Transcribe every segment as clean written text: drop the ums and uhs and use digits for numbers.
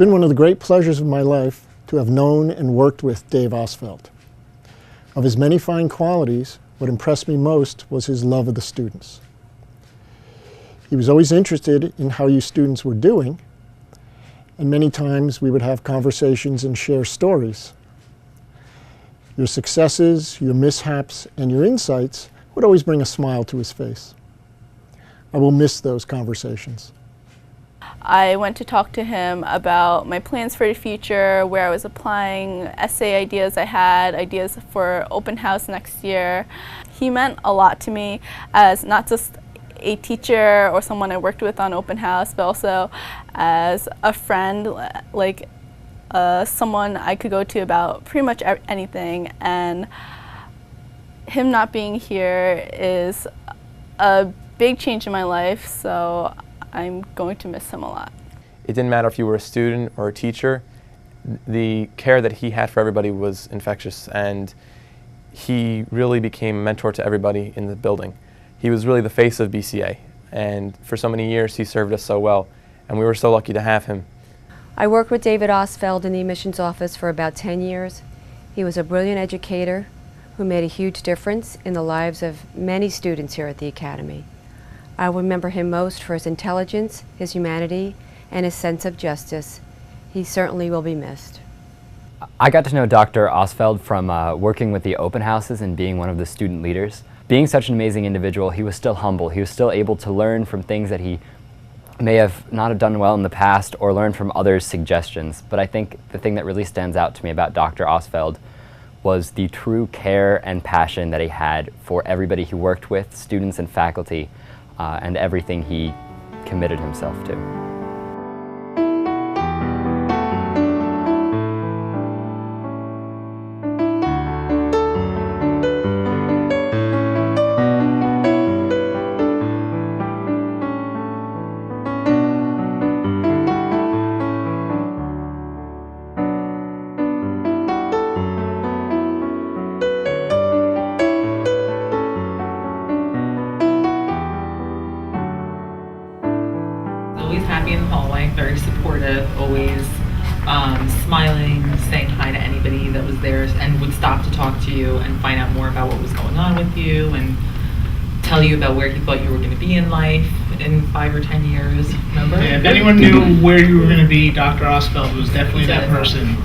been one of the great pleasures of my life to have known and worked with Dave Ostfeld. Of his many fine qualities, what impressed me most was his love of the students. He was always interested in how you students were doing, and many times we would have conversations and share stories. Your successes, your mishaps, and your insights would always bring a smile to his face. I will miss those conversations. I went to talk to him about my plans for the future, where I was applying, essay ideas I had, ideas for open house next year. He meant a lot to me as not just a teacher or someone I worked with on open house, but also as a friend, like someone I could go to about pretty much anything. And him not being here is a big change in my life, so I'm going to miss him a lot. It didn't matter if you were a student or a teacher. The care that he had for everybody was infectious, and he really became a mentor to everybody in the building. He was really the face of BCA, and for so many years he served us so well, and we were so lucky to have him. I worked with David Ostfeld in the admissions office for about 10 years. He was a brilliant educator who made a huge difference in the lives of many students here at the Academy. I remember him most for his intelligence, his humanity, and his sense of justice. He certainly will be missed. I got to know Dr. Ostfeld from working with the open houses and being one of the student leaders. Being such an amazing individual, he was still humble. He was still able to learn from things that he may have not have done well in the past or learn from others' suggestions. But I think the thing that really stands out to me about Dr. Ostfeld was the true care and passion that he had for everybody he worked with, students and faculty, and everything he committed himself to. Always happy in the hallway, very supportive, always smiling, saying hi to anybody that was there, and would stop to talk to you and find out more about what was going on with you and tell you about where he thought you were going to be in life in 5 or 10 years. Remember? Yeah, if anyone knew where you were going to be, Dr. Ostfeld was definitely that person.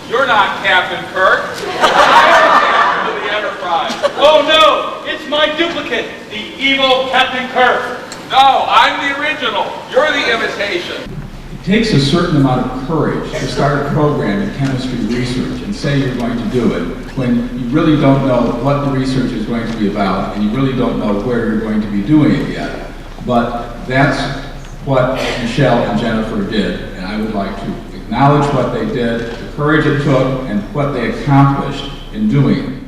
You're not Captain Kirk. I am the captain of the Enterprise. Oh no, it's my duplicate, the evil Captain Kirk. No, I'm the original. You're the imitation. It takes a certain amount of courage to start a program in chemistry research and say you're going to do it when you really don't know what the research is going to be about and you really don't know where you're going to be doing it yet. But that's what Michelle and Jennifer did, and I would like to acknowledge what they did, the courage it took, and what they accomplished in doing it.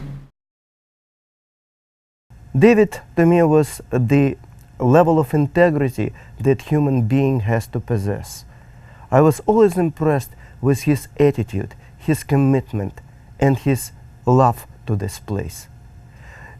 David, to me, was the level of integrity that human being has to possess. I was always impressed with his attitude, his commitment, and his love to this place.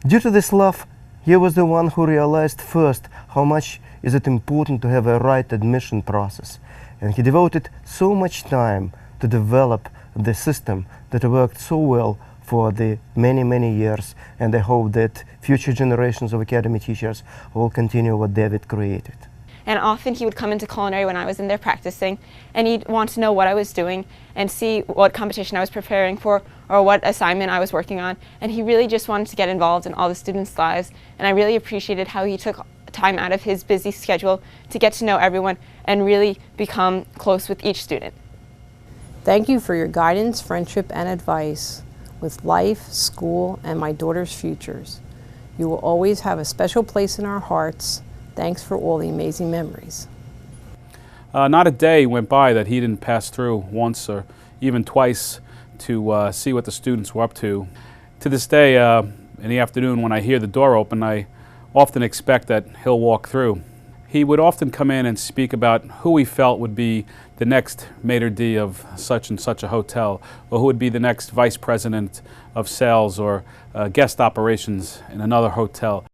Due to this love, he was the one who realized first how much is it important to have a right admission process, and he devoted so much time to develop the system that worked so well for the many years, and I hope that future generations of Academy teachers will continue what David created. And often he would come into culinary when I was in there practicing, and he'd want to know what I was doing and see what competition I was preparing for or what assignment I was working on. And he really just wanted to get involved in all the students' lives, and I really appreciated how he took time out of his busy schedule to get to know everyone and really become close with each student. Thank you for your guidance, friendship, and advice with life, school, and my daughter's futures. You will always have a special place in our hearts. Thanks for all the amazing memories. Not a day went by that he didn't pass through once or even twice to see what the students were up to. To this day, in the afternoon when I hear the door open, I often expect that he'll walk through. He would often come in and speak about who he felt would be the next maitre d' of such and such a hotel, or who would be the next vice president of sales or guest operations in another hotel.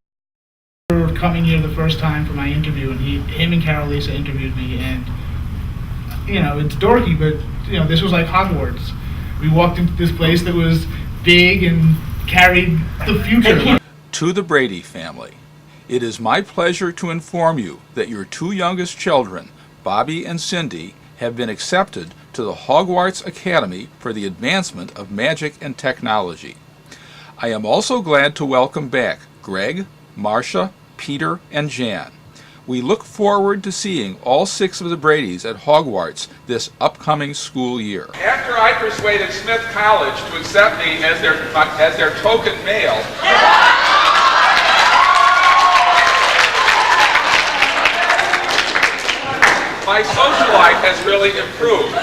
I remember coming here the first time for my interview, and him and Carol Lisa interviewed me, and you know, it's dorky, but you know, this was like Hogwarts. We walked into this place that was big and carried the future. To the Brady family, it is my pleasure to inform you that your two youngest children, Bobby and Cindy, have been accepted to the Hogwarts Academy for the advancement of magic and technology. I am also glad to welcome back Greg, Marcia, Peter, and Jan. We look forward to seeing all 6 of the Bradys at Hogwarts this upcoming school year. After I persuaded Smith College to accept me as their token male, my social life has really improved.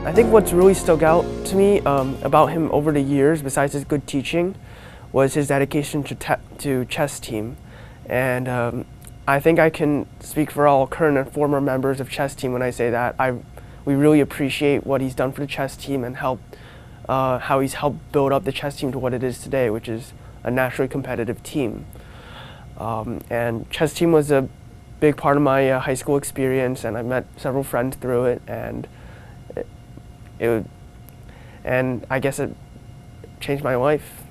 I think what's really stuck out to me about him over the years, besides his good teaching, was his dedication to chess team. And I think I can speak for all current and former members of chess team when I say that we really appreciate what he's done for the chess team and how he's helped build up the chess team to what it is today, which is a naturally competitive team. And chess team was a big part of my high school experience, and I met several friends through it, and and I guess it changed my life.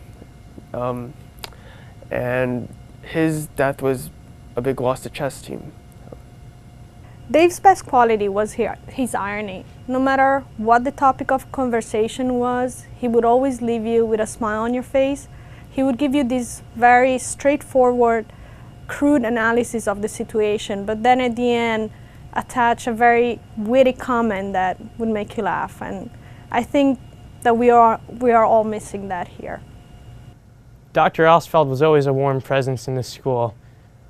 And his death was a big loss to chess team. Dave's best quality was his irony. No matter what the topic of conversation was, he would always leave you with a smile on your face. He would give you this very straightforward, crude analysis of the situation, but then at the end attach a very witty comment that would make you laugh. And I think that we are all missing that here. Dr. Ostfeld was always a warm presence in the school,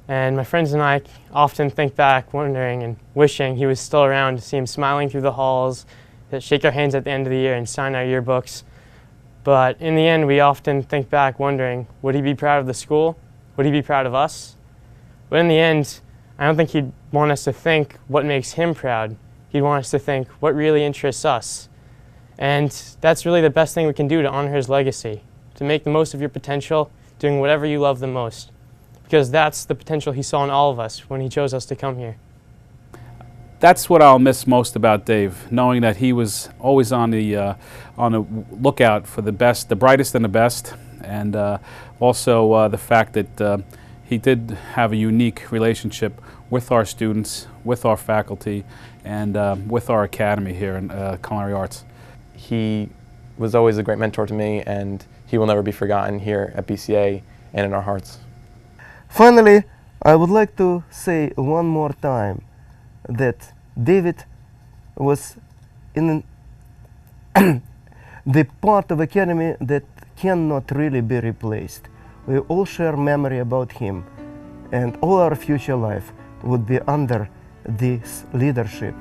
and my friends and I often think back wondering and wishing he was still around to see him smiling through the halls, to shake our hands at the end of the year and sign our yearbooks. But in the end, we often think back wondering, would he be proud of the school? Would he be proud of us? But in the end, I don't think he'd want us to think what makes him proud. He'd want us to think what really interests us. And that's really the best thing we can do to honor his legacy, to make the most of your potential, doing whatever you love the most. Because that's the potential he saw in all of us when he chose us to come here. That's what I'll miss most about Dave, knowing that he was always on the lookout for the best, the brightest and the best, and also the fact that he did have a unique relationship with our students, with our faculty, and with our academy here in Culinary Arts. He was always a great mentor to me, and he will never be forgotten here at BCA and in our hearts. Finally, I would like to say one more time that David was in the part of Academy that cannot really be replaced. We all share memory about him, and all our future life would be under this leadership.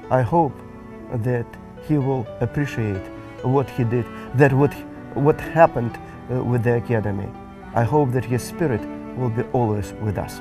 I hope that he will appreciate what he did, that what happened with the Academy. I hope that his spirit will be always with us.